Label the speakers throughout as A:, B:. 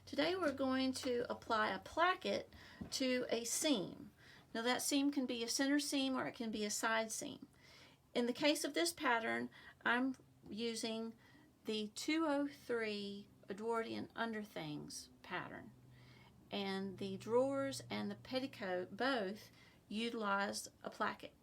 A: Today we're going to apply a placket to a seam. Now that seam can be a center seam or it can be a side seam. In the case of this pattern, I'm using the 203 Edwardian Underthings pattern. And the drawers and the petticoat both utilize a placket.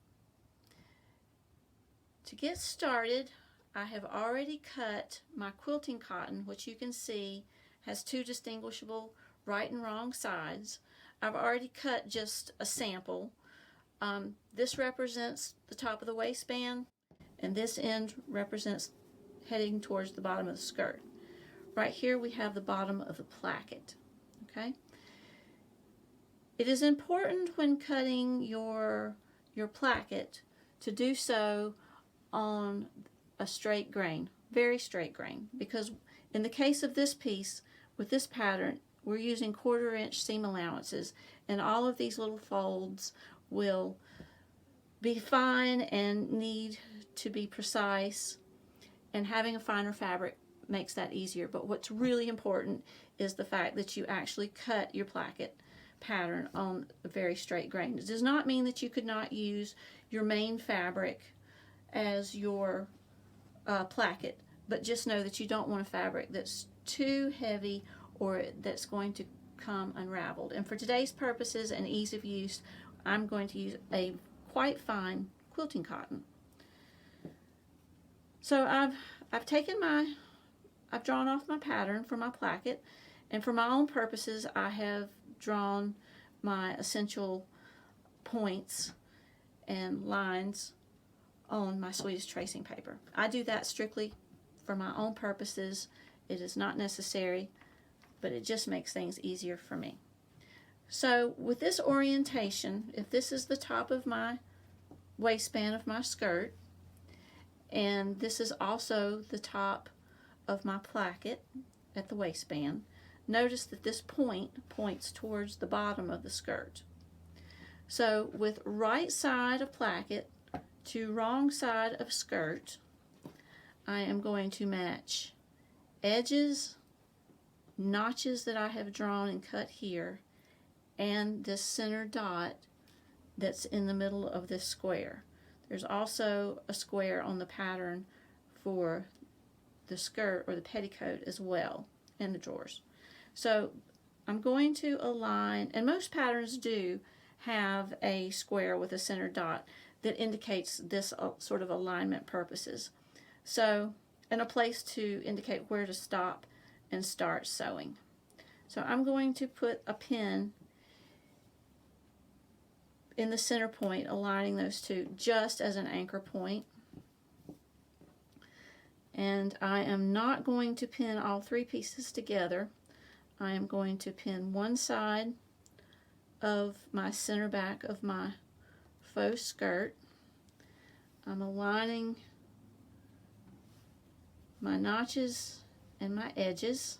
A: To get started, I have already cut my quilting cotton, which you can see has two distinguishable right and wrong sides. I've already cut just a sample. This represents the top of the waistband, and this end represents heading towards the bottom of the skirt. Right here we have the bottom of the placket. Okay. It is important when cutting your placket to do so on a straight grain, very straight grain, because in the case of this piece, with this pattern, we're using 1/4 inch seam allowances, and all of these little folds will be fine and need to be precise, and having a finer fabric makes that easier. But what's really important is the fact that you actually cut your placket pattern on a very straight grain. It does not mean that you could not use your main fabric as your placket, but just know that you don't want a fabric that's too heavy or that's going to come unraveled. And for today's purposes and ease of use, I'm going to use a quite fine quilting cotton. So I've drawn off my pattern for my placket, and for my own purposes I have drawn my essential points and lines on my Swedish tracing paper. I do that strictly for my own purposes. It is not necessary, but it just makes things easier for me. So with this orientation, if this is the top of my waistband of my skirt, and this is also the top of my placket at the waistband, notice that this point points towards the bottom of the skirt. So with right side of placket to wrong side of skirt, I am going to match edges, notches that I have drawn and cut here, and this center dot that's in the middle of this square. There's also a square on the pattern for the skirt or the petticoat as well, and the drawers. So I'm going to align, and most patterns do have a square with a center dot that indicates this sort of alignment purposes. So, and a place to indicate where to stop and start sewing. So I'm going to put a pin in the center point, aligning those two just as an anchor point. And I am not going to pin all three pieces together. I am going to pin one side of my center back of my faux skirt. I'm aligning my notches and my edges.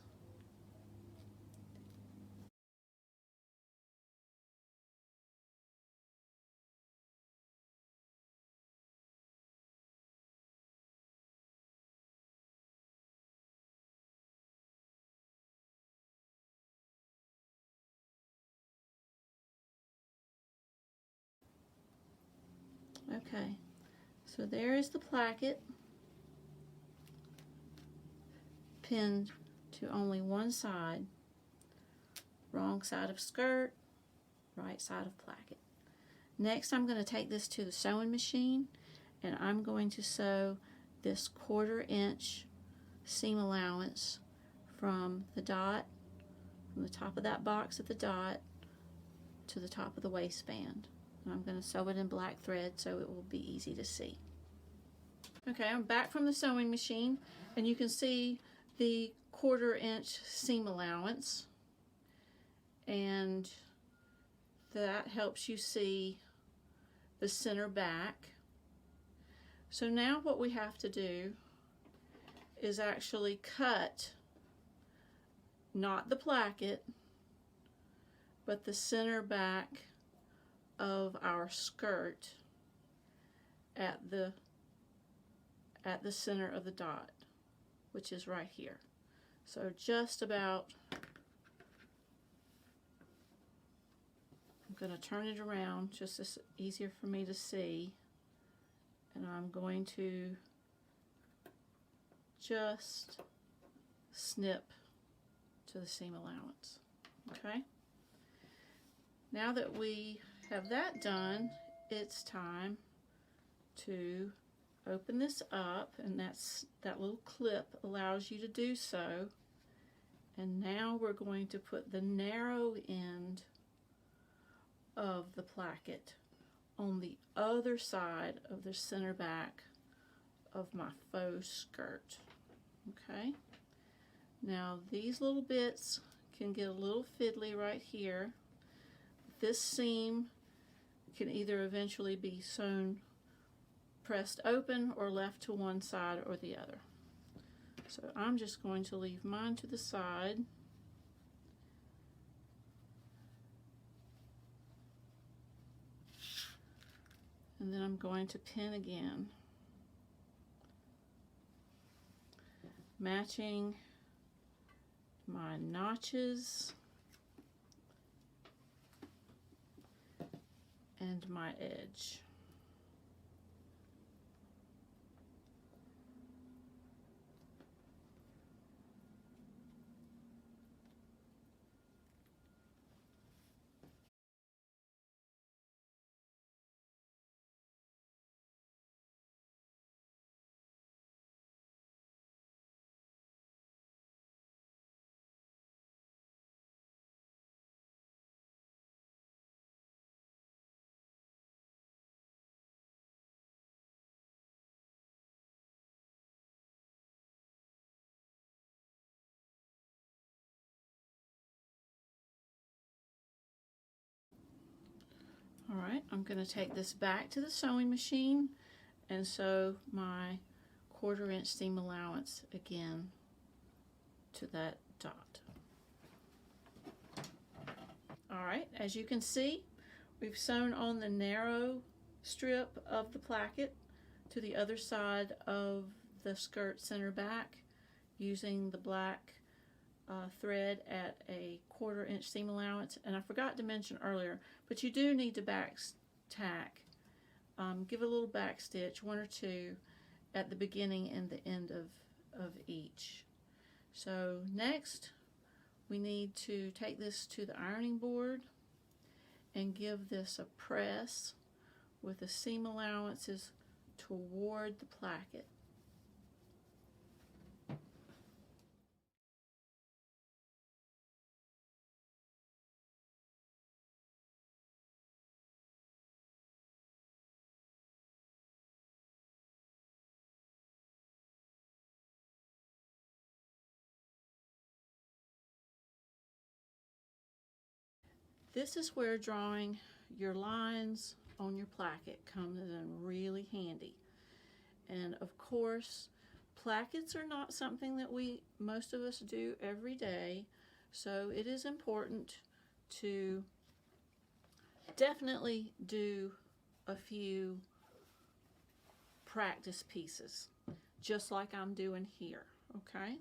A: Okay, so there is the placket pinned to only one side, wrong side of skirt, right side of placket. Next, I'm going to take this to the sewing machine, and I'm going to sew this 1/4 inch seam allowance from the dot, from the top of that box at the dot to the top of the waistband. And I'm going to sew it in black thread so it will be easy to see. Okay, I'm back from the sewing machine, and you can see the 1/4 inch seam allowance, and that helps you see the center back. So now what we have to do is actually cut not the placket, but the center back of our skirt at the center of the dot, which is right here. So just about going to turn it around just as easier for me to see, and I'm going to just snip to the seam allowance. Okay, now that we have that done, it's time to open this up, and that little clip allows you to do so. And now we're going to put the narrow end of the placket on the other side of the center back of my faux skirt. Okay, now these little bits can get a little fiddly right here. This seam can either eventually be sewn pressed open or left to one side or the other. So I'm just going to leave mine to the side. And then I'm going to pin again, matching my notches and my edge. All right, I'm going to take this back to the sewing machine and sew my 1/4 inch seam allowance again to that dot. All right, as you can see, we've sewn on the narrow strip of the placket to the other side of the skirt center back using the black thread at a 1/4 inch seam allowance. And I forgot to mention earlier, but you do need to back tack. Give a little back stitch, 1 or 2, at the beginning and the end of each. So next we need to take this to the ironing board and give this a press with the seam allowances toward the placket. This is where drawing your lines on your placket comes in really handy. And of course, plackets are not something that most of us do every day, so it is important to definitely do a few practice pieces, just like I'm doing here. Okay,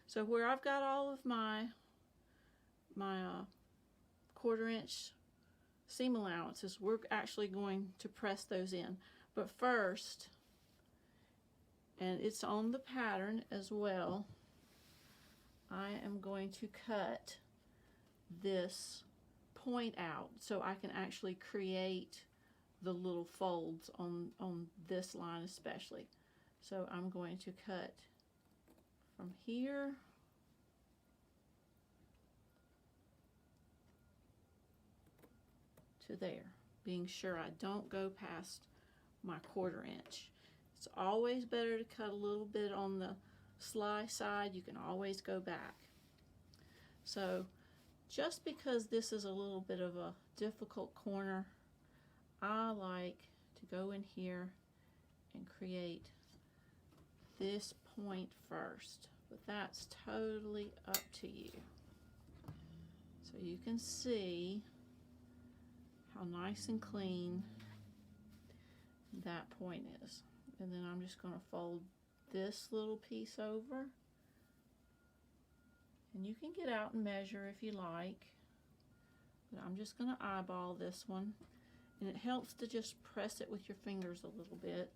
A: so where I've got all of my 1/4 inch seam allowances, we're actually going to press those in. But first, and it's on the pattern as well, I am going to cut this point out so I can actually create the little folds on this line especially. So I'm going to cut from here to there, being sure I don't go past my 1/4 inch. It's always better to cut a little bit on the sly side. You can always go back. So just because this is a little bit of a difficult corner, I like to go in here and create this point first, but that's totally up to you. So you can see how nice and clean that point is. And then I'm just going to fold this little piece over, and you can get out and measure if you like, But I'm just going to eyeball this one, and it helps to just press it with your fingers a little bit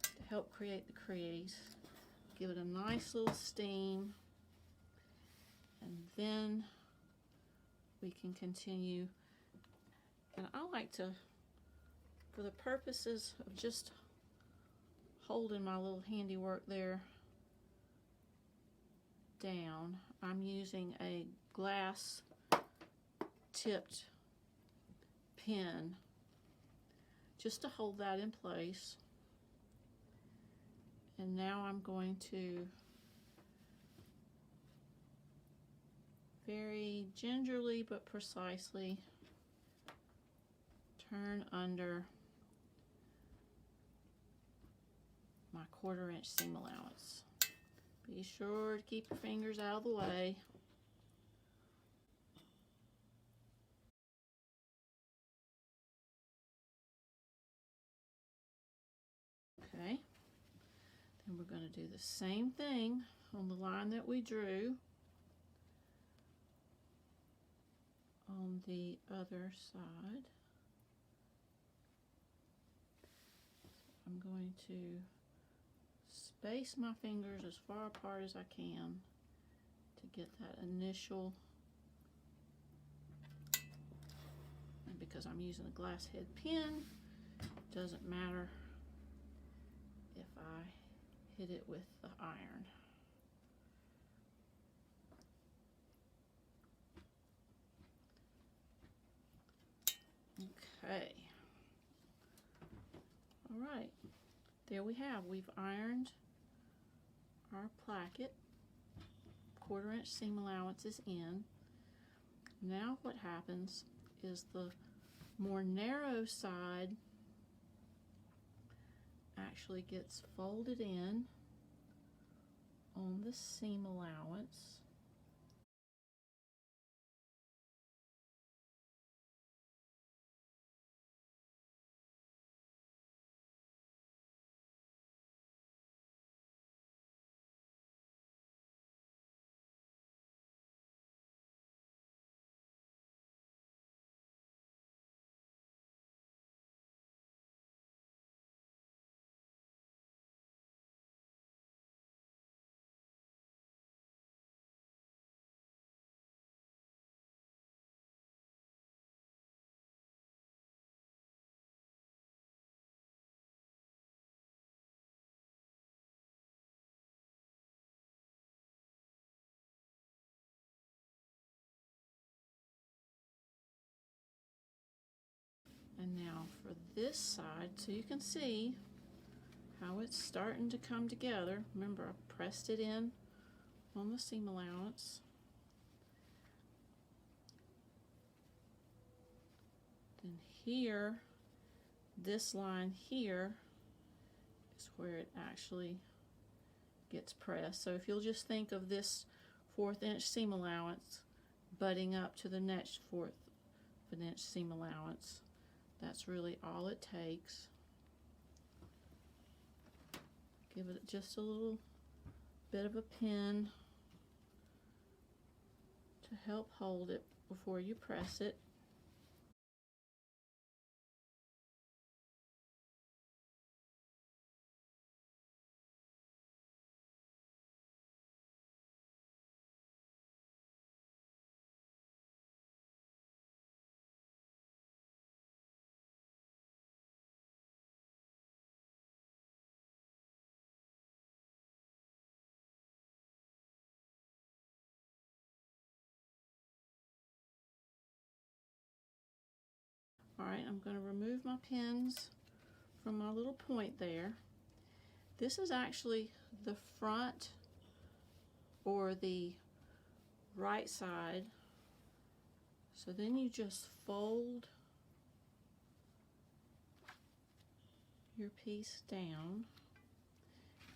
A: to help create the crease. Give it a nice little steam, and then we can continue. And I like to, for the purposes of just holding my little handiwork there down, I'm using a glass tipped pin just to hold that in place. And now I'm going to very gingerly but precisely turn under my 1/4 inch seam allowance. Be sure to keep your fingers out of the way. Okay, then we're going to do the same thing on the line that we drew on the other side. I'm going to space my fingers as far apart as I can to get that initial, and because I'm using a glass head pin, it doesn't matter if I hit it with the iron. Okay. All right. There we have. We've ironed our placket. 1/4 inch seam allowance is in. Now what happens is the more narrow side actually gets folded in on the seam allowance. And now for this side, so you can see how it's starting to come together. Remember, I pressed it in on the seam allowance. Then here, this line here is where it actually gets pressed. So if you'll just think of this 1/4 inch seam allowance butting up to the next 1/4 of an inch seam allowance, that's really all it takes. Give it just a little bit of a pin to help hold it before you press it. Alright, I'm going to remove my pins from my little point there. This is actually the front or the right side. So then you just fold your piece down.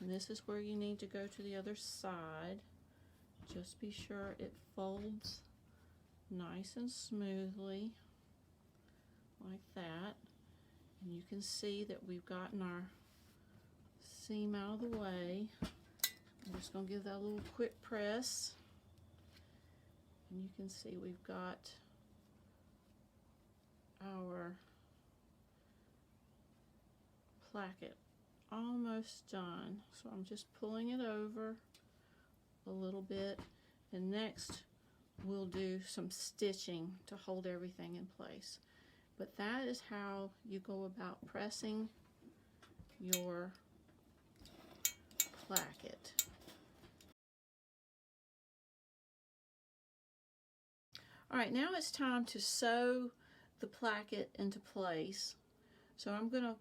A: And this is where you need to go to the other side. Just be sure it folds nice and smoothly like that. And you can see that we've gotten our seam out of the way. I'm just going to give that a little quick press. And you can see we've got our placket almost done. So I'm just pulling it over a little bit, and next we'll do some stitching to hold everything in place. But that is how you go about pressing your placket. Alright, now it's time to sew the placket into place. So I'm going to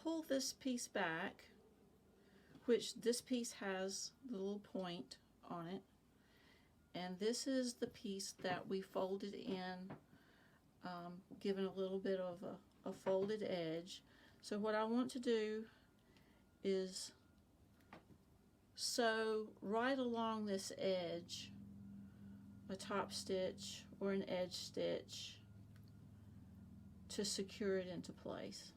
A: pull this piece back, which this piece has the little point on it, and this is the piece that we folded in, given a little bit of a folded edge. So what I want to do is sew right along this edge a top stitch or an edge stitch to secure it into place.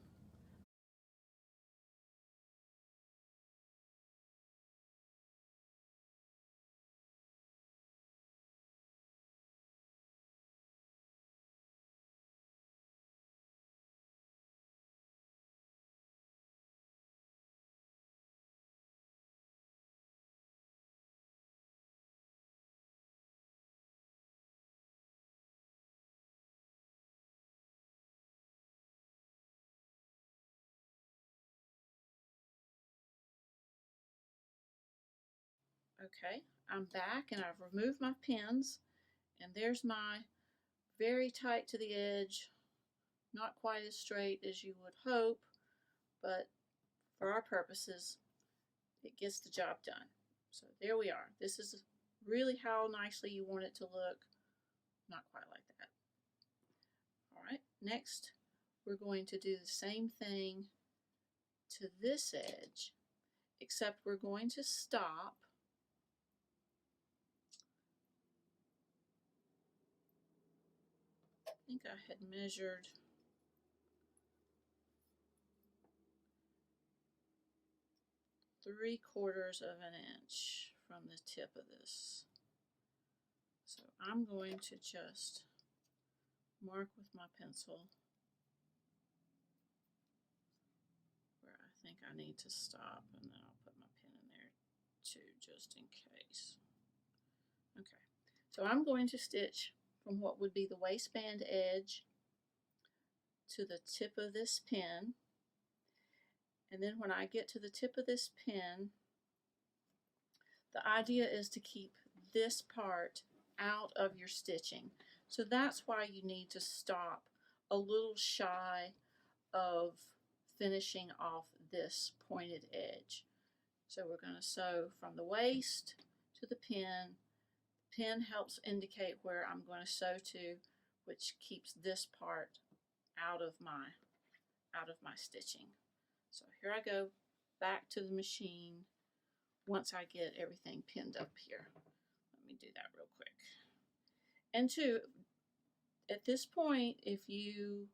A: Okay, I'm back and I've removed my pins, and there's my very tight to the edge, not quite as straight as you would hope, but for our purposes it gets the job done. So there we are. This is really how nicely you want it to look. Not quite like that. Alright, next we're going to do the same thing to this edge, except we're going to stop I think I had measured 3/4 of an inch from the tip of this. So I'm going to just mark with my pencil where I think I need to stop, and then I'll put my pin in there too, just in case. Okay, so I'm going to stitch from what would be the waistband edge to the tip of this pin, and then when I get to the tip of this pin, the idea is to keep this part out of your stitching. So that's why you need to stop a little shy of finishing off this pointed edge. So we're going to sew from the waist to the pin. The pin helps indicate where I'm going to sew to, which keeps this part out of my stitching. So here I go back to the machine once I get everything pinned up here. Let me do that real quick. And two, at this point, if you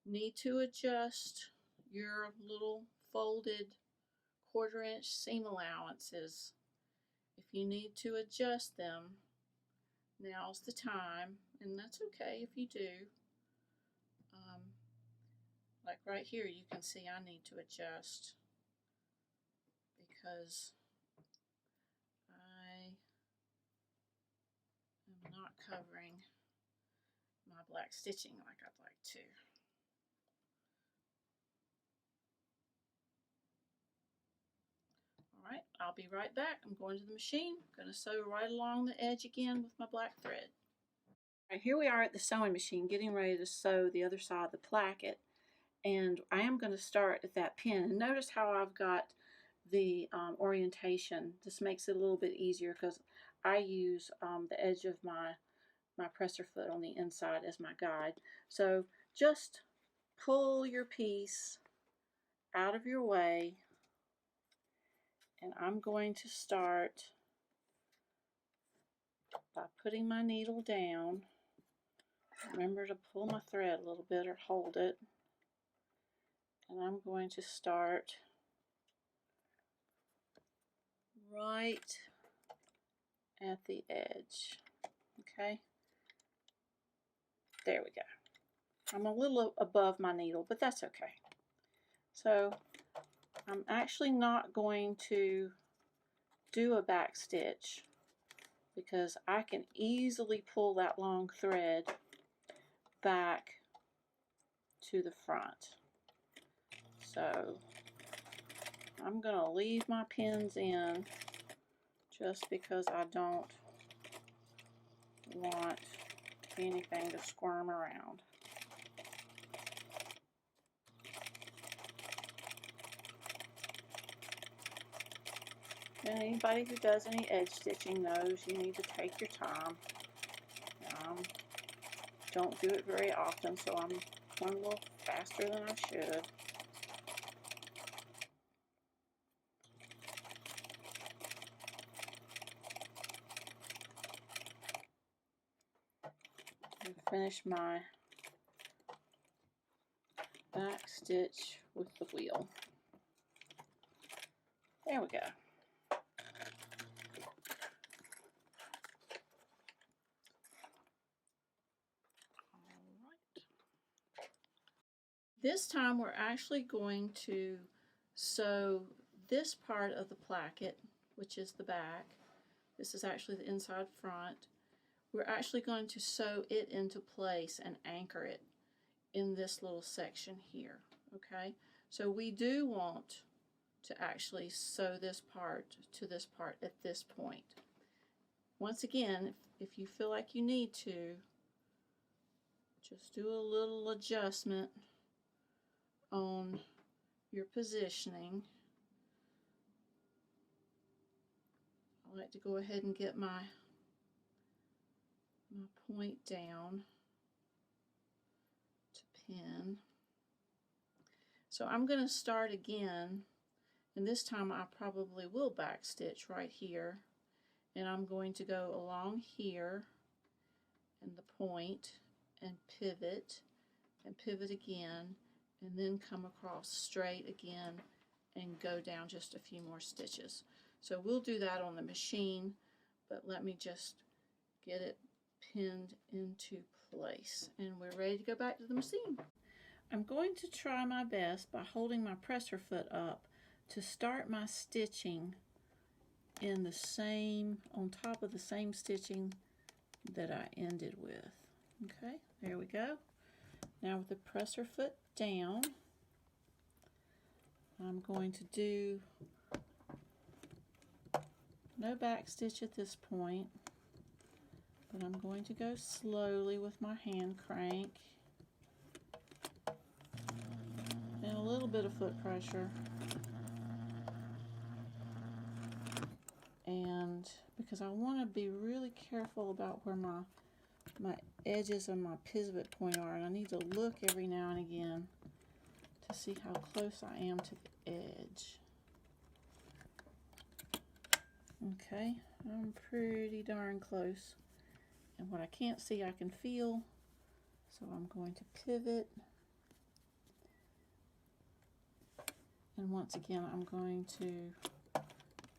A: need to adjust your little folded 1/4 inch seam allowances, if you need to adjust them, now's the time, and that's okay if you do. Like right here, you can see I need to adjust because I am not covering my black stitching like I'd like to. Alright, I'll be right back. I'm going to the machine. I'm going to sew right along the edge again with my black thread. Alright, here we are at the sewing machine getting ready to sew the other side of the placket. And I am going to start at that pin. And notice how I've got the orientation. This makes it a little bit easier because I use the edge of my presser foot on the inside as my guide. So just pull your piece out of your way, and I'm going to start by putting my needle down. Remember to pull my thread a little bit or hold it. And I'm going to start right at the edge. Okay, there we go. I'm a little above my needle, but that's okay. So I'm actually not going to do a back stitch because I can easily pull that long thread back to the front. So I'm going to leave my pins in just because I don't want anything to squirm around. And anybody who does any edge stitching knows you need to take your time. Don't do it very often, so I'm going a little faster than I should. And finish my back stitch with the wheel. There we go. This time we're actually going to sew this part of the placket, which is the back. This is actually the inside front. We're actually going to sew it into place and anchor it in this little section here, okay? So we do want to actually sew this part to this part at this point. Once again, if you feel like you need to, just do a little adjustment on your positioning. I like to go ahead and get my point down to pin. So I'm going to start again, and this time I probably will back stitch right here, and I'm going to go along here and the point and pivot again, and then come across straight again and go down just a few more stitches. So we'll do that on the machine, but let me just get it pinned into place, and we're ready to go back to the machine. I'm going to try my best by holding my presser foot up to start my stitching in the same, on top of the same stitching that I ended with. Okay, there we go. Now with the presser foot down, I'm going to do no back stitch at this point, but I'm going to go slowly with my hand crank and a little bit of foot pressure. And because I want to be really careful about where my edges and my pivot point are, and I need to look every now and again to see how close I am to the edge. Okay, I'm pretty darn close, and what I can't see I can feel, so I'm going to pivot, and once again I'm going to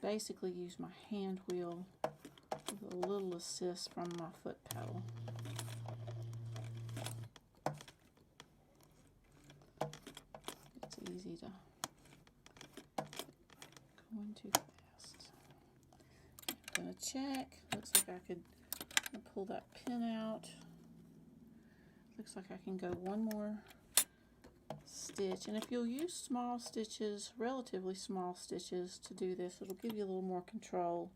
A: basically use my hand wheel with a little assist from my foot pedal. It's easy to go in too fast. I'm going to check. Looks like I could pull that pin out. Looks like I can go one more stitch, and if you'll use small stitches, relatively small stitches to do this, it'll give you a little more control.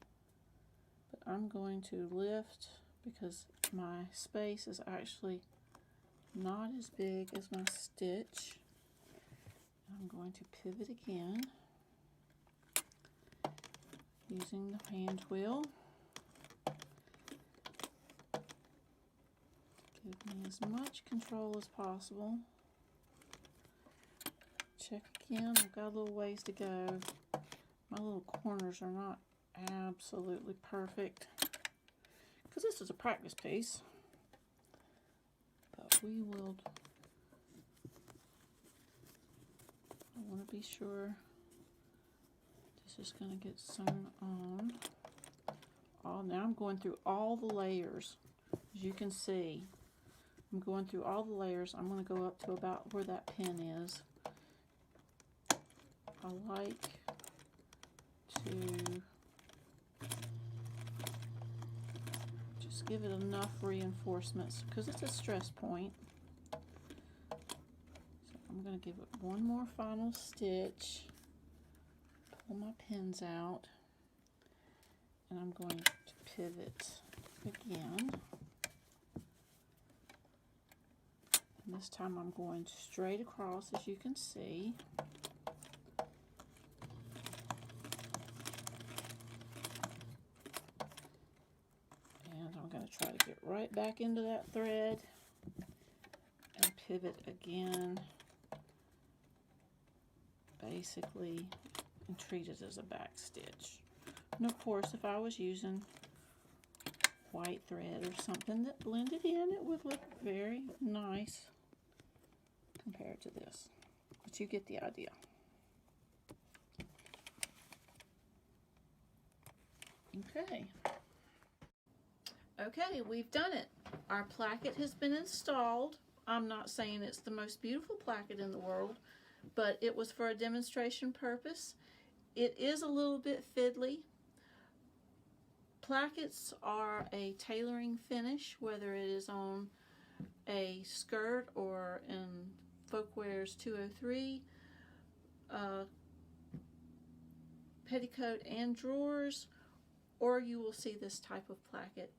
A: But I'm going to lift because my space is actually not as big as my stitch. I'm going to pivot again using the hand wheel. Give me as much control as possible. Check again, I've got a little ways to go. My little corners are not absolutely perfect because this is a practice piece, but we will, I want to be sure this is going to get sewn on. Oh, now I'm going through all the layers, as you can see. I'm going through all the layers. I'm going to go up to about where that pin is. I like to just give it enough reinforcements because it's a stress point. So I'm going to give it one more final stitch, pull my pins out, and I'm going to pivot again. And this time I'm going straight across, as you can see. And I'm going to try to get right back into that thread and pivot again, basically, and treat it as a back stitch. And of course, if I was using white thread or something that blended in, it would look very nice compared to this. But you get the idea. Okay, we've done it. Our placket has been installed. I'm not saying it's the most beautiful placket in the world, but it was for a demonstration purpose. It is a little bit fiddly. Plackets are a tailoring finish, whether it is on a skirt or in Folkwear's 203, petticoat and drawers, or you will see this type of placket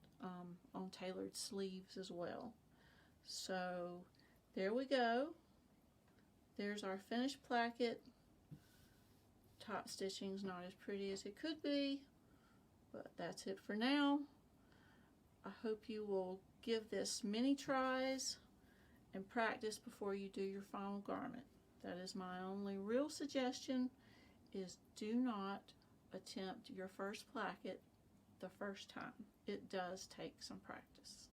A: on tailored sleeves as well. So there we go. There's our finished placket. Top stitching's not as pretty as it could be, but that's it for now. I hope you will give this many tries and practice before you do your final garment. That is my only real suggestion, is do not attempt your first placket the first time. It does take some practice.